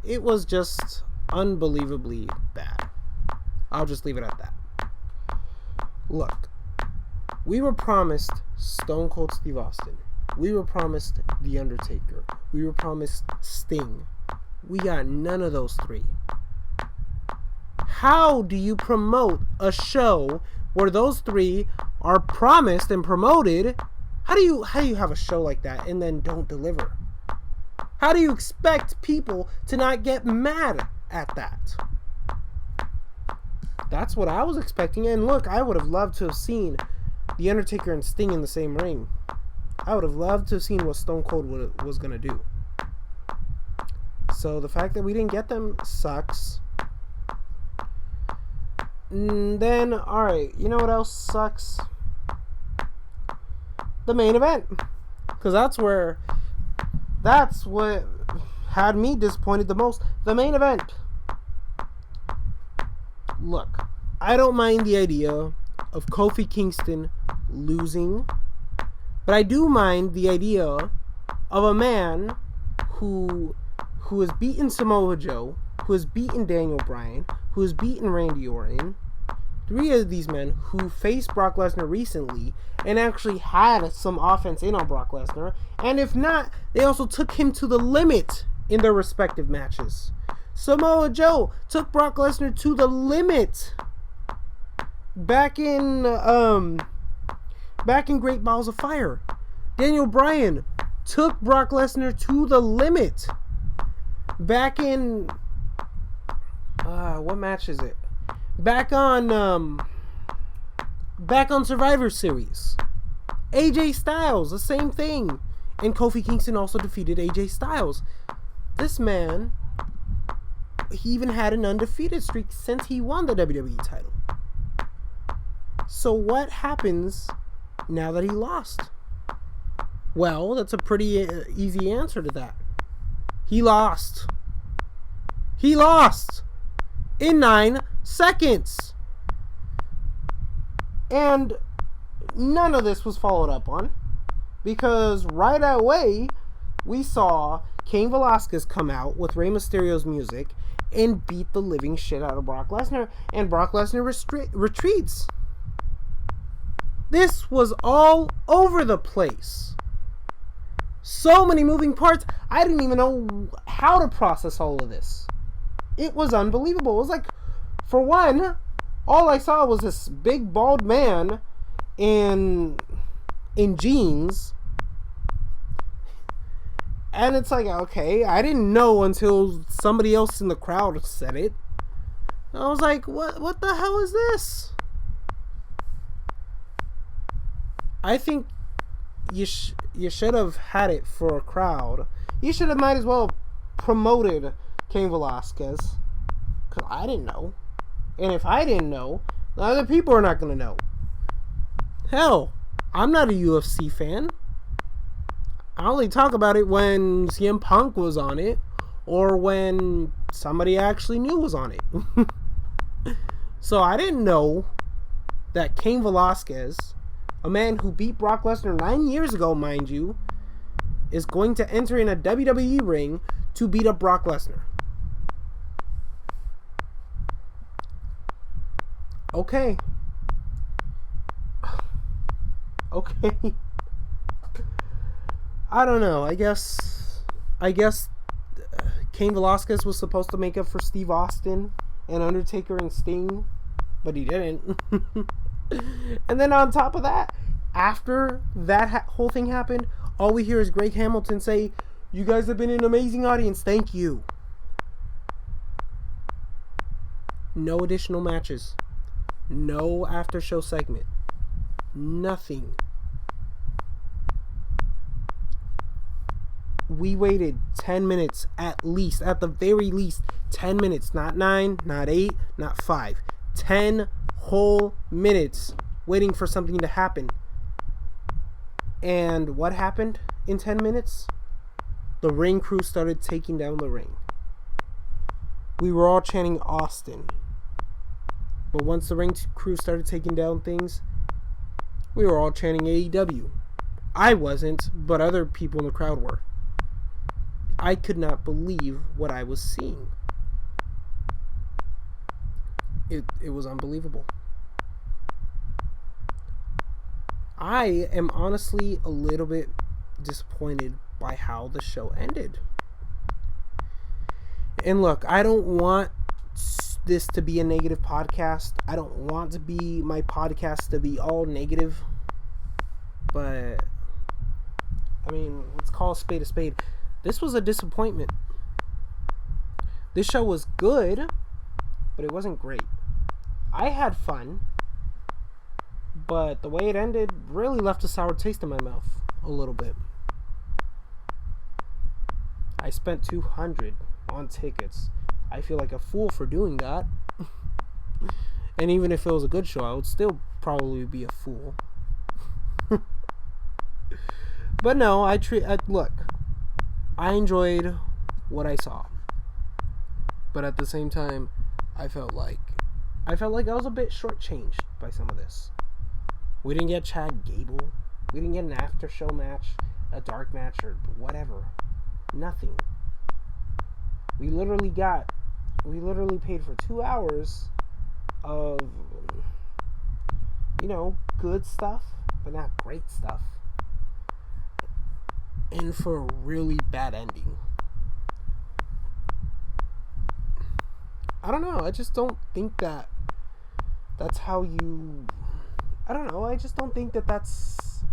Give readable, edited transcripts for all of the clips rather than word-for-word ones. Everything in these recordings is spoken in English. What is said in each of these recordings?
it was just unbelievably bad. I'll just leave it at that. Look, we were promised Stone Cold Steve Austin. We were promised The Undertaker. We were promised Sting. We got none of those three. How do you promote a show where those three are promised and promoted? How do you have a show like that and then don't deliver? How do you expect people to not get mad at that? That's what I was expecting. And look, I would have loved to have seen The Undertaker and Sting in the same ring. I would have loved to have seen what Stone Cold was going to do. So the fact that we didn't get them sucks. And then, alright, you know what else sucks? The main event. Because that's what had me disappointed the most. The main event. Look, I don't mind the idea of Kofi Kingston losing, but I do mind the idea of a man who has beaten Samoa Joe, who has beaten Daniel Bryan, who has beaten Randy Orton. Three of these men who faced Brock Lesnar recently and actually had some offense in on Brock Lesnar. And if not, they also took him to the limit in their respective matches. Samoa Joe took Brock Lesnar to the limit back in Great Balls of Fire. Daniel Bryan took Brock Lesnar to the limit back in what match is it? Back on Survivor Series. AJ Styles, the same thing. And Kofi Kingston also defeated AJ Styles. This man, he even had an undefeated streak since he won the WWE title. So what happens now that he lost? Well, that's a pretty easy answer to that. He lost. He lost in 9 seconds. And none of this was followed up on, because right away we saw Cain Velasquez come out with Rey Mysterio's music and beat the living shit out of Brock Lesnar, and Brock Lesnar retreats. This was all over the place. So many moving parts. I didn't even know how to process all of this. It was unbelievable. It was like, for one, all I saw was this big bald man in jeans. And it's like, okay, I didn't know until somebody else in the crowd said it. And I was like, what the hell is this? I think you should have had it for a crowd. You should have might as well promoted Cain Velasquez. Because I didn't know. And if I didn't know, the other people are not going to know. Hell, I'm not a UFC fan. I only talk about it when CM Punk was on it, or when somebody I actually knew was on it. So I didn't know that Cain Velasquez, a man who beat Brock Lesnar 9 years ago, mind you, is going to enter in a WWE ring to beat up Brock Lesnar. Okay. Okay. I don't know. I guess Cain Velasquez was supposed to make up for Steve Austin and Undertaker and Sting, but he didn't. And then on top of that, after that whole thing happened, all we hear is Greg Hamilton say, "You guys have been an amazing audience. Thank you." No additional matches. No after show segment. Nothing. We waited 10 minutes at least, at the very least 10 minutes, not 9, not 8, not 5. 10 whole minutes waiting for something to happen. And what happened in 10 minutes? The ring crew started taking down the ring. We were all chanting Austin. But once the ring crew started taking down things, we were all chanting AEW. I wasn't, but other people in the crowd were. I could not believe what I was seeing. It was unbelievable. I am honestly a little bit disappointed by how the show ended. And look, I don't want this to be a negative podcast. I don't want to be my podcast to be all negative. But I mean, let's call a spade a spade. This was a disappointment. This show was good, but it wasn't great. I had fun, but the way it ended really left a sour taste in my mouth a little bit. I spent $200 on tickets. I feel like a fool for doing that. And even if it was a good show, I would still probably be a fool. But no, look, I enjoyed what I saw. But at the same time, I felt like I was a bit shortchanged by some of this. We didn't get Chad Gable. We didn't get an after show match, a dark match, or whatever. Nothing. We literally paid for 2 hours of, good stuff, but not great stuff. And for a really bad ending. I don't know. I just don't think that's how you... I don't know. I just don't think that's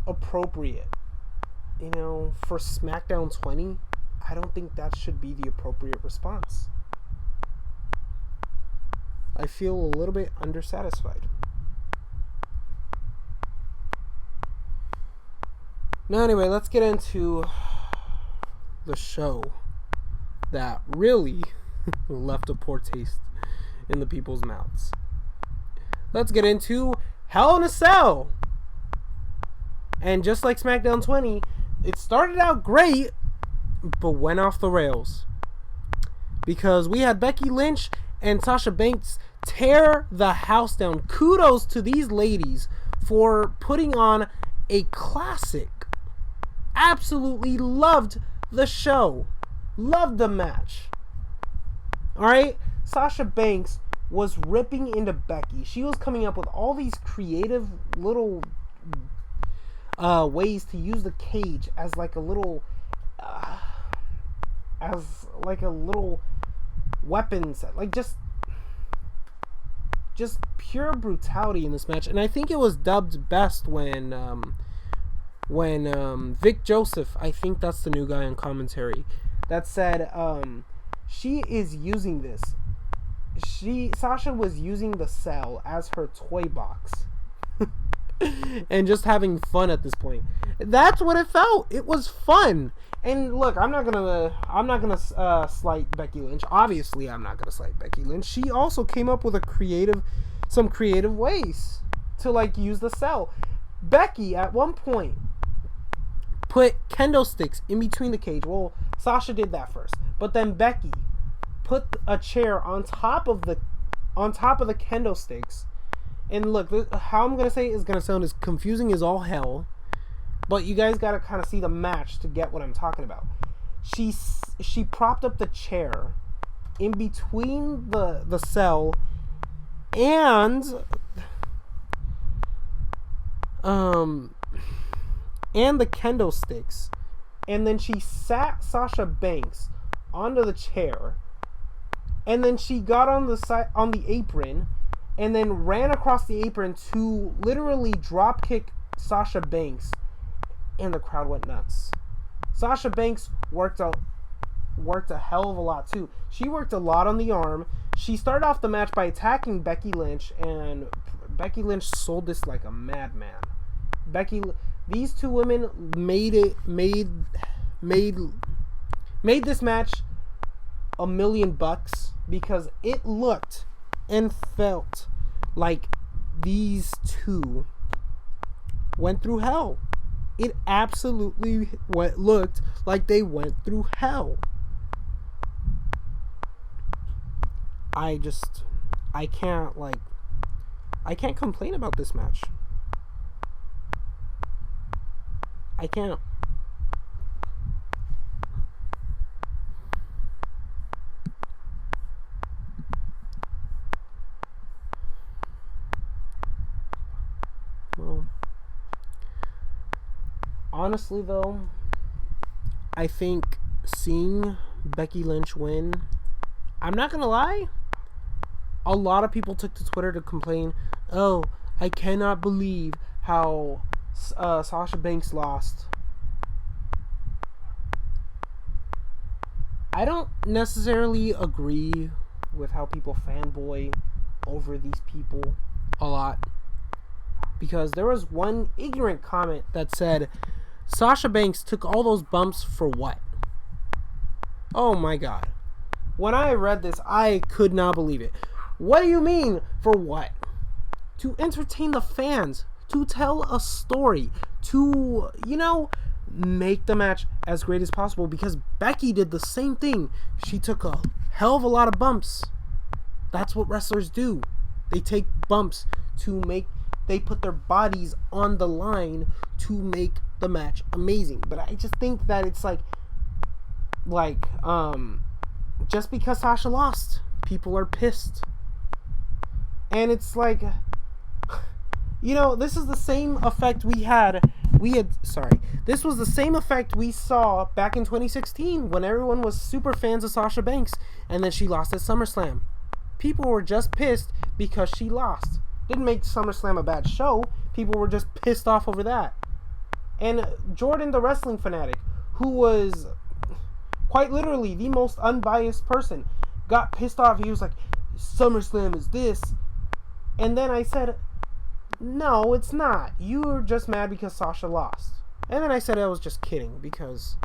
appropriate. For Smackdown 20, I don't think that should be the appropriate response. I feel a little bit undersatisfied. Now, anyway, let's get into the show that really left a poor taste in the people's mouths. Let's get into Hell in a Cell. And just like SmackDown 20, it started out great, but went off the rails. Because we had Becky Lynch and Sasha Banks tear the house down. Kudos to these ladies for putting on a classic. Absolutely loved the show. Loved the match. Alright? Sasha Banks was ripping into Becky. She was coming up with all these creative little ways to use the cage as like a little weapon set. Like just pure brutality in this match. And I think it was dubbed best when Vic Joseph, I think that's the new guy on commentary, that said she is using this. Sasha was using the cell as her toy box. And just having fun at this point. That's what it felt. It was fun. And look, I'm not gonna slight Becky Lynch. Obviously, I'm not gonna slight Becky Lynch. She also came up with some creative ways to like use the cell. Becky at one point put kendo sticks in between the cage. Well, Sasha did that first, but then Becky put a chair on top of the kendo sticks. And look, how I'm gonna say it is gonna sound as confusing as all hell, but you guys gotta kind of see the match to get what I'm talking about. She propped up the chair in between the cell and the kendo sticks, and then she sat Sasha Banks onto the chair, and then she got on the apron, and then ran across the apron to literally drop kick Sasha Banks, and the crowd went nuts. Sasha Banks worked a hell of a lot too. She worked a lot on the arm. She started off the match by attacking Becky Lynch, and Becky Lynch sold this like a madman. These two women made this match $1 million because it looked and felt like these two went through hell. It absolutely looked like they went through hell. I can't complain about this match. I can't. Honestly, though, I think seeing Becky Lynch win, I'm not going to lie, a lot of people took to Twitter to complain, oh, I cannot believe how Sasha Banks lost. I don't necessarily agree with how people fanboy over these people a lot. Because there was one ignorant comment that said, Sasha Banks took all those bumps for what? Oh my god. When I read this, I could not believe it. What do you mean, for what? To entertain the fans. To tell a story. To, make the match as great as possible. Because Becky did the same thing. She took a hell of a lot of bumps. That's what wrestlers do. They take bumps to make... They put their bodies on the line to make the match amazing. But I just think that it's just because Sasha lost, people are pissed. And it's like, this is the same effect this was the same effect we saw back in 2016 when everyone was super fans of Sasha Banks and then she lost at SummerSlam. People were just pissed because she lost. Didn't make SummerSlam a bad show. People were just pissed off over that. And Jordan, the wrestling fanatic, who was quite literally the most unbiased person, got pissed off. He was like, SummerSlam is this. And then I said, no, it's not. You were just mad because Sasha lost. And then I said I was just kidding because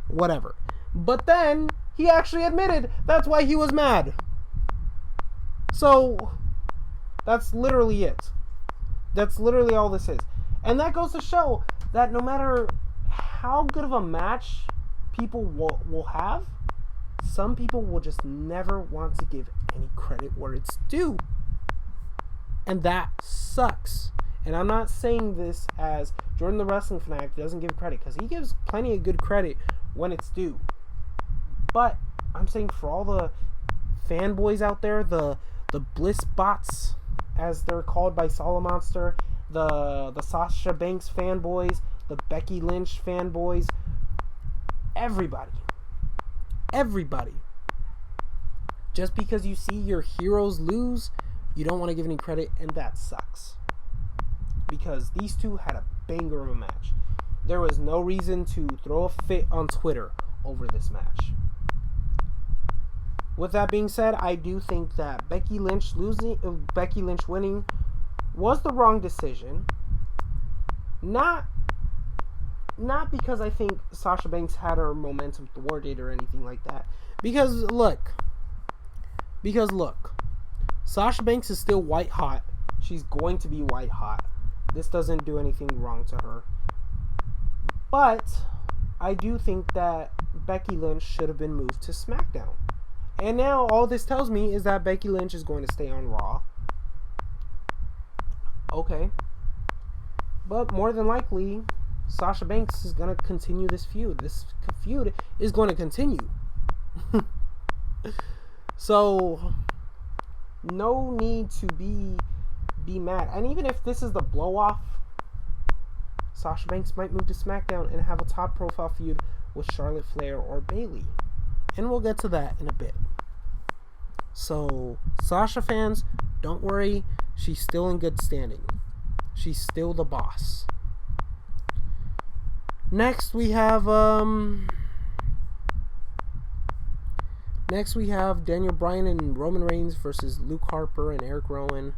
whatever. But then he actually admitted that's why he was mad. So... that's literally it. That's literally all this is. And that goes to show that no matter how good of a match people will have, some people will just never want to give any credit where it's due. And that sucks. And I'm not saying this as Jordan the Wrestling Fanatic doesn't give credit, because he gives plenty of good credit when it's due. But I'm saying for all the fanboys out there, the Bliss bots, as they're called by Solomonster, the Sasha Banks fanboys, the Becky Lynch fanboys, everybody. Just because you see your heroes lose, you don't want to give any credit, and that sucks. Because these two had a banger of a match. There was no reason to throw a fit on Twitter over this match. With that being said, I do think that Becky Lynch winning was the wrong decision. Not because I think Sasha Banks had her momentum thwarted or anything like that. Because look, Sasha Banks is still white hot. She's going to be white hot. This doesn't do anything wrong to her. But I do think that Becky Lynch should have been moved to Smackdown. And now all this tells me is that Becky Lynch is going to stay on Raw. Okay. But more than likely, Sasha Banks is going to continue this feud. This feud is going to continue. So, no need to be mad. And even if this is the blow-off, Sasha Banks might move to SmackDown and have a top-profile feud with Charlotte Flair or Bayley. And we'll get to that in a bit. So, Sasha fans, don't worry. She's still in good standing. She's still the boss. Next, we have Daniel Bryan and Roman Reigns versus Luke Harper and Eric Rowan.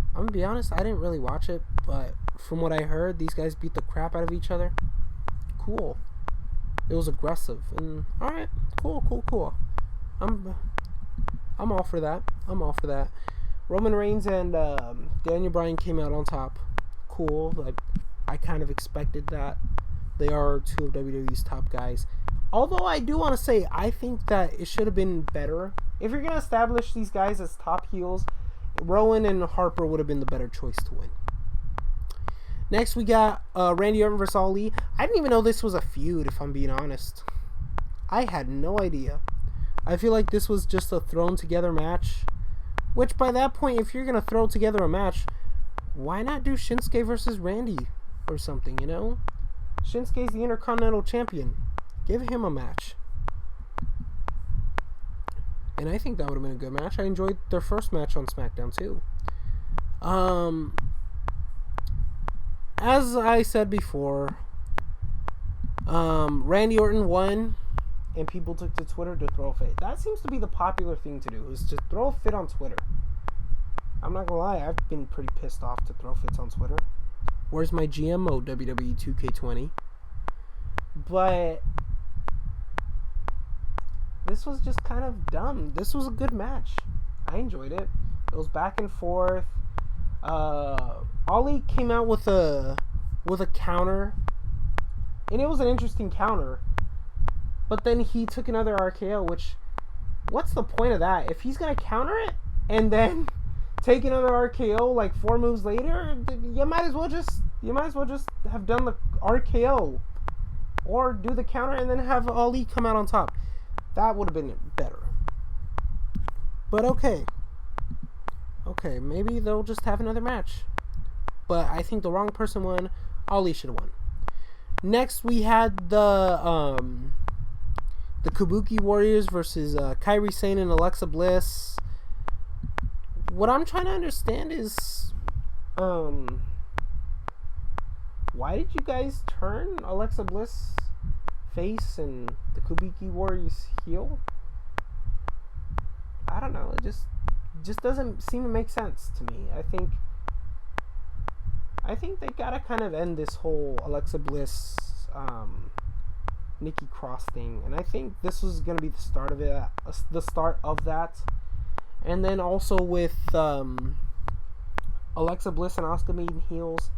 I'm going to be honest, I didn't really watch it, but from what I heard, these guys beat the crap out of each other. Cool. It was aggressive, and alright, cool. I'm all for that. Roman Reigns and Daniel Bryan came out on top. Cool. I kind of expected that. They are two of WWE's top guys. Although I do want to say, I think that it should have been better. If you're going to establish these guys as top heels, Rowan and Harper would have been the better choice to win. Next, we got Randy Orton versus Ali. I didn't even know this was a feud, if I'm being honest. I had no idea. I feel like this was just a thrown together match. Which, by that point, if you're going to throw together a match, why not do Shinsuke versus Randy or something, Shinsuke's the Intercontinental Champion. Give him a match. And I think that would have been a good match. I enjoyed their first match on SmackDown too. As I said before, Randy Orton won, and people took to Twitter to throw a fit. That seems to be the popular thing to do, is to throw a fit on Twitter. I'm not gonna lie, I've been pretty pissed off to throw fits on Twitter. Where's my GMO WWE 2K20? But this was just kind of dumb. This was a good match. I enjoyed it. It was back and forth. Ali came out with a counter, and it was an interesting counter. But then he took another RKO, which, what's the point of that? If he's gonna counter it and then take another RKO like 4 moves later, you might as well just have done the RKO, or do the counter and then have Ali come out on top. That would have been better. But okay, maybe they'll just have another match. But I think the wrong person won. Ali should have won. Next, we had the Kabuki Warriors versus Kairi Sane and Alexa Bliss. What I'm trying to understand is, why did you guys turn Alexa Bliss face and the Kabuki Warriors heel? I don't know. It just doesn't seem to make sense to me. I think they gotta kind of end this whole Alexa Bliss, Nikki Cross thing, and I think this was gonna be the start of it, that. And then also with Alexa Bliss and Asuka being heels,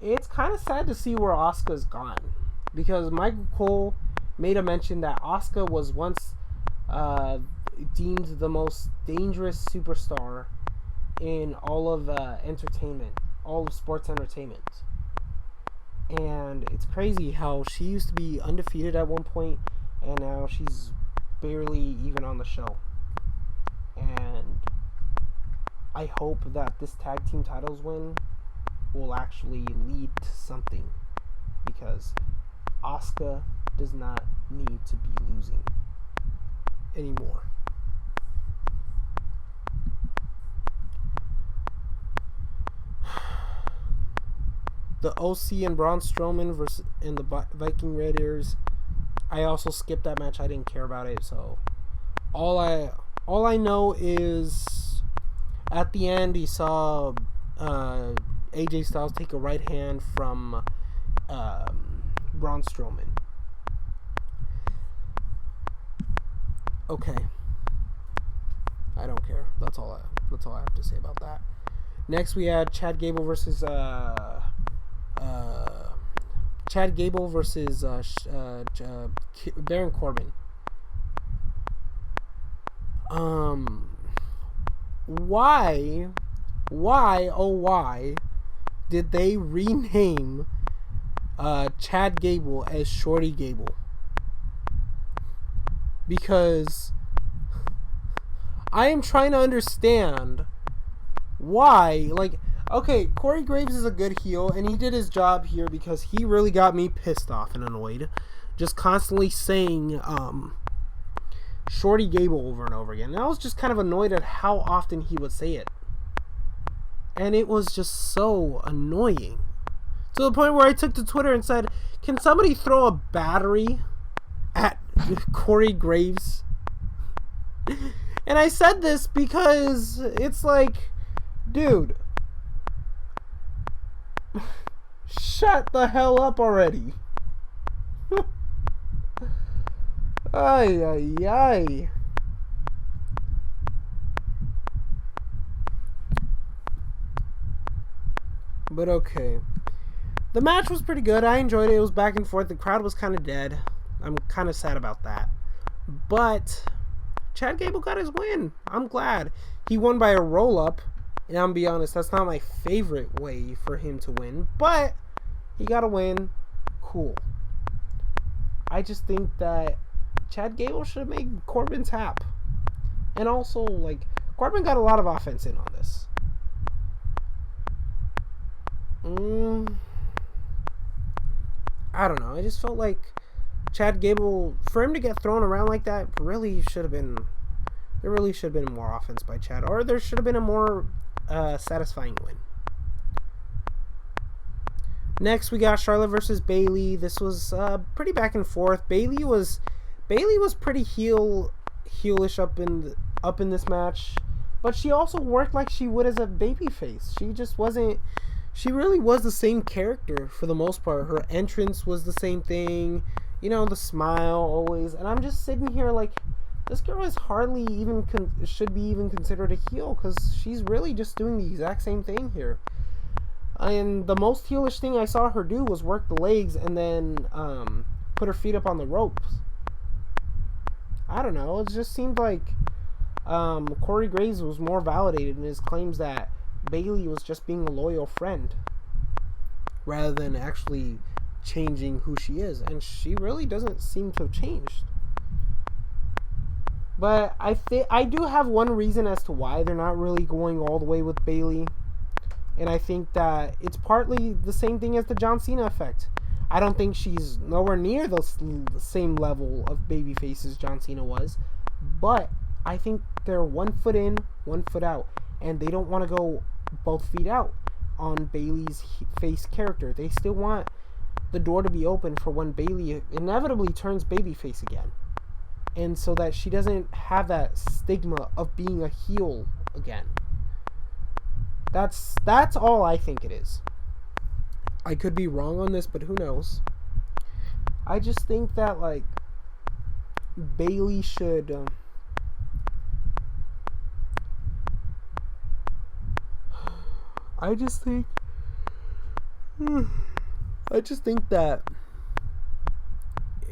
it's kind of sad to see where Asuka's gone, because Michael Cole made a mention that Asuka was once deemed the most dangerous superstar in all of entertainment, all of sports entertainment. And it's crazy how she used to be undefeated at one point, and now she's barely even on the show. And I hope that this tag team titles win will actually lead to something, because Asuka does not need to be losing anymore. The OC and Braun Strowman versus and the Viking Raiders. I also skipped that match. I didn't care about it. So all I know is at the end he saw AJ Styles take a right hand from Braun Strowman. Okay, I don't care. That's all I have to say about that. Next, we had Chad Gable versus Baron Corbin. Why did they rename Chad Gable as Shorty Gable? Because I am trying to understand why. Like, okay, Corey Graves is a good heel, and he did his job here because he really got me pissed off and annoyed, just constantly saying Shorty Gable over and over again. And I was just kind of annoyed at how often he would say it, and it was just so annoying, to the point where I took to Twitter and said, can somebody throw a battery at Corey Graves? And I said this because it's like, dude, shut the hell up already. Ay, ay, ay. But okay. The match was pretty good. I enjoyed it. It was back and forth. The crowd was kind of dead. I'm kind of sad about that. But Chad Gable got his win. I'm glad. He won by a roll-up. And I'm gonna be honest, that's not my favorite way for him to win. But he got a win. Cool. I just think that Chad Gable should have made Corbin tap. And also, like, Corbin got a lot of offense in on this. I don't know. I just felt like Chad Gable, for him to get thrown around like that, really should have been. There really should have been more offense by Chad, or there should have been a more satisfying win. Next, we got Charlotte versus Bayley. This was pretty back and forth. Bayley was pretty heelish up in this match, but she also worked like she would as a babyface. She just wasn't. She really was the same character for the most part. Her entrance was the same thing, you know, the smile always. And I'm just sitting here like, this girl is hardly even should be even considered a heel, because she's really just doing the exact same thing here. And the most heelish thing I saw her do was work the legs and then put her feet up on the ropes. I don't know. It just seemed like Corey Graves was more validated in his claims that Bayley was just being a loyal friend rather than actually changing who she is. And she really doesn't seem to have changed. But I do have one reason as to why they're not really going all the way with Bayley. And I think that it's partly the same thing as the John Cena effect. I don't think she's nowhere near the same level of babyface as John Cena was. But I think they're 1 foot in, 1 foot out. And they don't want to go both feet out on Bayley's face character. They still want the door to be open for when Bayley inevitably turns babyface again. And so that she doesn't have that stigma of being a heel again. That's all I think it is. I could be wrong on this, but who knows? I just think that, like, Bayley should... I just think that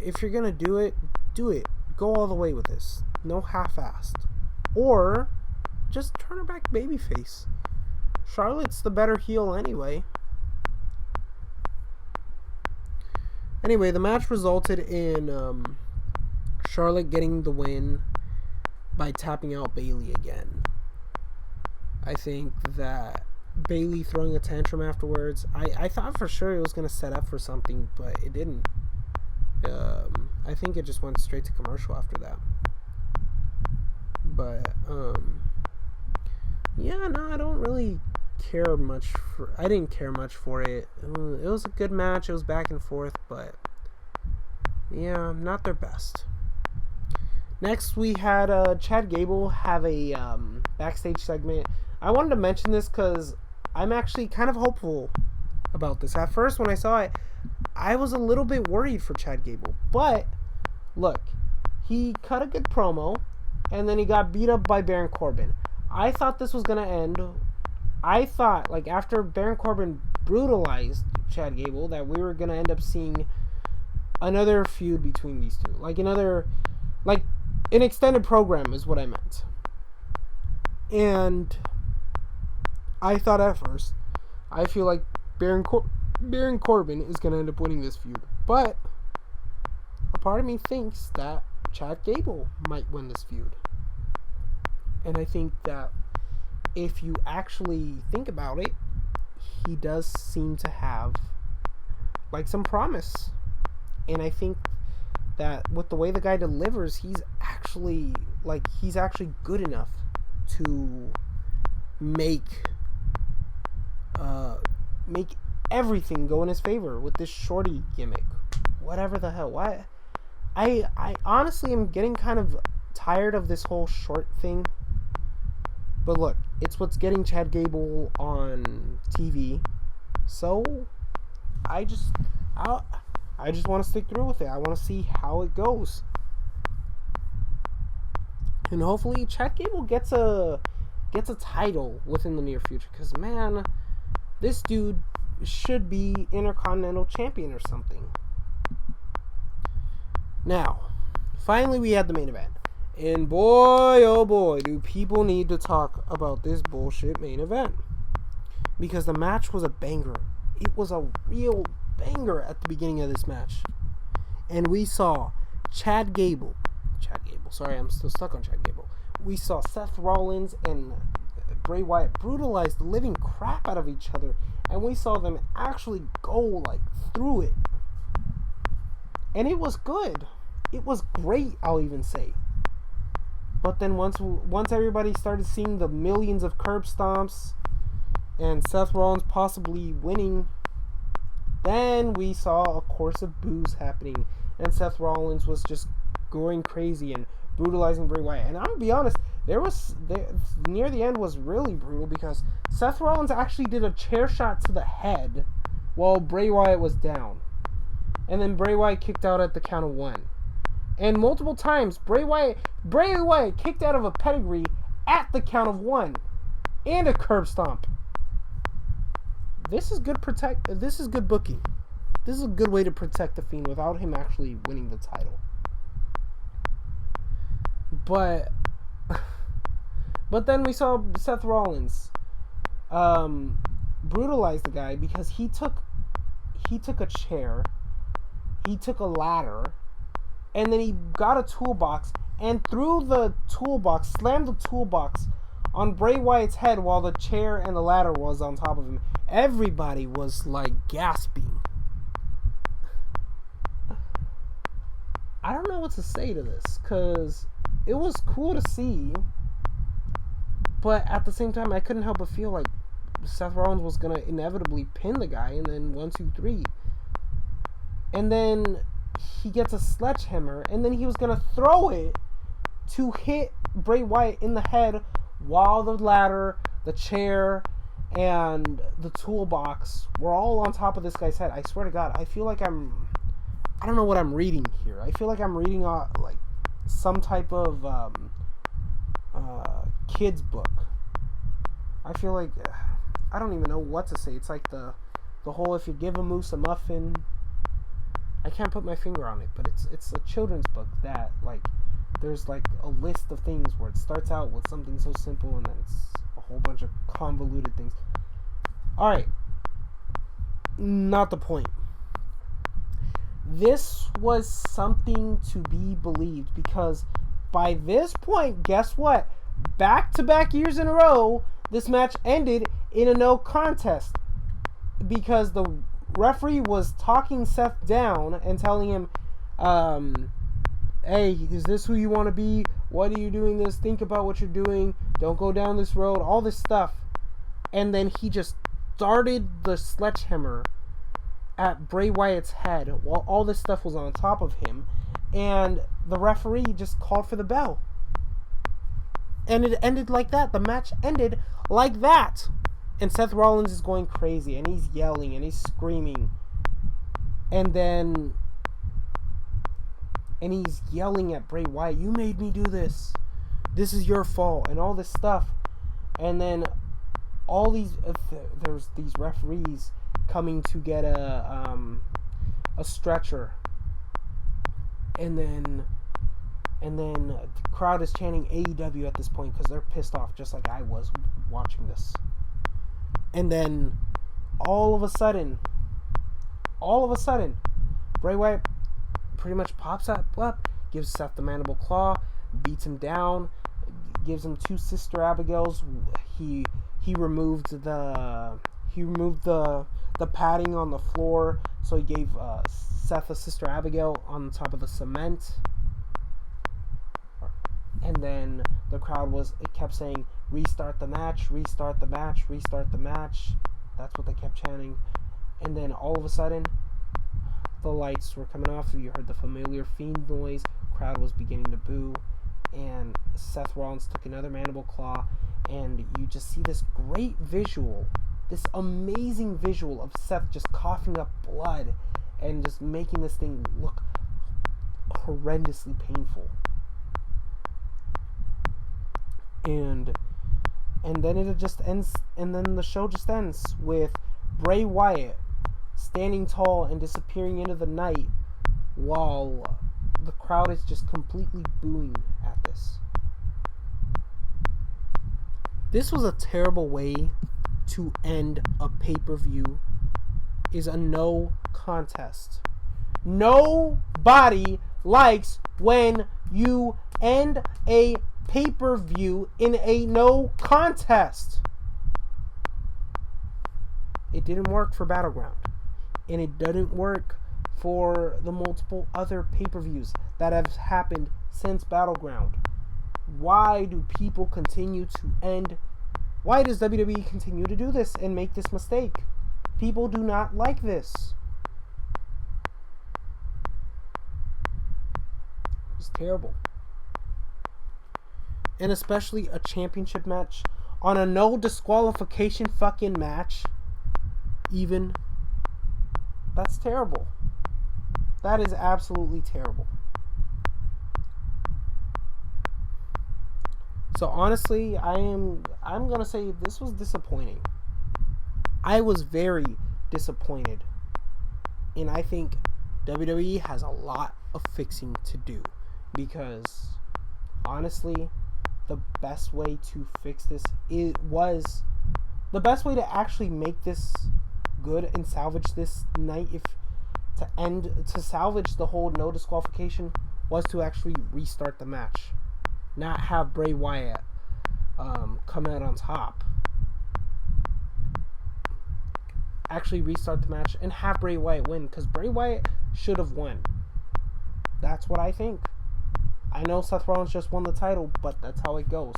if you're gonna do it, do it. Go all the way with this. No half-assed. Or just turn her back babyface. Charlotte's the better heel anyway. Anyway, the match resulted in Charlotte getting the win by tapping out Bayley again. I think that Bayley throwing a tantrum afterwards, I thought for sure it was going to set up for something, but it didn't. I think it just went straight to commercial after that. But, yeah, no, I don't really care much for... I didn't care much for it. It was a good match. It was back and forth, but, yeah, not their best. Next, we had Chad Gable have a backstage segment. I wanted to mention this because I'm actually kind of hopeful about this. At first, when I saw it, I was a little bit worried for Chad Gable. But, look, he cut a good promo, and then he got beat up by Baron Corbin. I thought this was going to end. I thought, like, after Baron Corbin brutalized Chad Gable, that we were going to end up seeing another feud between these two. Like, an extended program is what I meant. And I thought at first, I feel like Baron Corbin is going to end up winning this feud. But a part of me thinks that Chad Gable might win this feud. And I think that if you actually think about it, he does seem to have, like, some promise. And I think that with the way the guy delivers, he's actually good enough to make everything go in his favor with this shorty gimmick. Whatever the hell. Why? I honestly am getting kind of tired of this whole short thing. But look, it's what's getting Chad Gable on TV. So I just want to stick through with it. I want to see how it goes. And hopefully Chad Gable gets a title within the near future. Because, man, this dude should be Intercontinental Champion or something. Now, finally we had the main event. And boy, oh boy, do people need to talk about this bullshit main event. Because the match was a banger. It was a real banger at the beginning of this match. And we saw Chad Gable. Sorry, I'm still stuck on Chad Gable. We saw Seth Rollins and Bray Wyatt brutalize the living crap out of each other. And we saw them actually go, like, through it. And it was good. It was great, I'll even say. But then once everybody started seeing the millions of curb stomps and Seth Rollins possibly winning, then we saw a course of boos happening, and Seth Rollins was just going crazy and brutalizing Bray Wyatt. And I'm gonna be honest, near the end was really brutal because Seth Rollins actually did a chair shot to the head while Bray Wyatt was down, and then Bray Wyatt kicked out at the count of 1. And multiple times, Bray Wyatt kicked out of a pedigree at the count of 1 and a curb stomp. This is good booking. This is a good way to protect the Fiend without him actually winning the title. But then we saw Seth Rollins brutalize the guy because he took a chair, he took a ladder, and then he got a toolbox and threw the toolbox, slammed the toolbox on Bray Wyatt's head while the chair and the ladder was on top of him. Everybody was like gasping. I don't know what to say to this because it was cool to see, but at the same time I couldn't help but feel like Seth Rollins was gonna inevitably pin the guy, and then 1, 2, 3, and then he gets a sledgehammer, and then he was gonna throw it to hit Bray Wyatt in the head while the ladder, the chair, and the toolbox were all on top of this guy's head. I swear to God, I feel like I don't know what I'm reading here. I feel like I'm reading like some type of kid's book. I feel like I don't even know what to say. It's like the whole if you give a moose a muffin. I can't put my finger on it, but it's a children's book that like there's like a list of things where it starts out with something so simple and then it's a whole bunch of convoluted things. Alright. Not the point. This was something to be believed because by this point, guess what? Back-to-back years in a row, this match ended in a no contest because the referee was talking Seth down and telling him, hey, is this who you want to be? What are you doing this? Think about what you're doing. Don't go down this road. All this stuff. And then he just darted the sledgehammer at Bray Wyatt's head while all this stuff was on top of him. And the referee just called for the bell. And it ended like that. The match ended like that. And Seth Rollins is going crazy. And he's yelling and he's screaming. And then... And he's yelling at Bray Wyatt, you made me do this. This is your fault. And all this stuff. And then all these... There's these referees coming to get a stretcher. And then the crowd is chanting AEW at this point because they're pissed off just like I was watching this. And then all of a sudden, Bray Wyatt pretty much pops up, gives Seth the mandible claw, beats him down, gives him 2 Sister Abigails. He removed the padding on the floor, so he gave Seth a Sister Abigail on top of the cement. And then the crowd kept saying, restart the match, restart the match, restart the match. That's what they kept chanting. And then all of a sudden, the lights were coming off. You heard the familiar Fiend noise. Crowd was beginning to boo. And Seth Rollins took another mandible claw. And you just see this great visual, this amazing visual of Seth just coughing up blood and just making this thing look horrendously painful. And then it just ends, and then the show just ends with Bray Wyatt standing tall and disappearing into the night while the crowd is just completely booing at this. This was a terrible way to end a pay-per-view, is a no contest. Nobody likes when you end a pay-per-view in a no contest. It didn't work for Battleground, and it didn't work for the multiple other pay-per-views that have happened since Battleground. Why do people continue to end? Why does WWE continue to do this and make this mistake? People do not like this. It's terrible. And especially a championship match on a no disqualification fucking match. Even. That's terrible. That is absolutely terrible. So honestly, I'm gonna say this was disappointing. I was very disappointed. And I think WWE has a lot of fixing to do. Because honestly, the best way to fix this was the best way to actually make this good and salvage this night, if to salvage the whole no disqualification, was to actually restart the match, not have Bray Wyatt come out on top. Actually restart the match and have Bray Wyatt win, because Bray Wyatt should have won. That's what I think. I know Seth Rollins just won the title, but that's how it goes.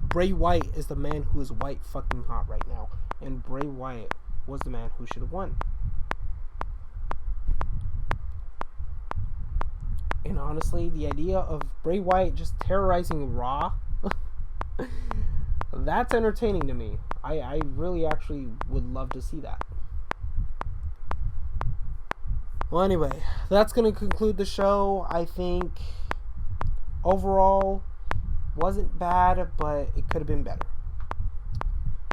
Bray Wyatt is the man who is white fucking hot right now, and Bray Wyatt was the man who should have won. And honestly, the idea of Bray Wyatt just terrorizing Raw, that's entertaining to me. I really actually would love to see that. Well, anyway, that's going to conclude the show. I think overall wasn't bad, but it could have been better.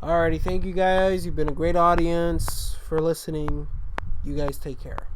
Alrighty, thank you guys. You've been a great audience for listening. You guys take care.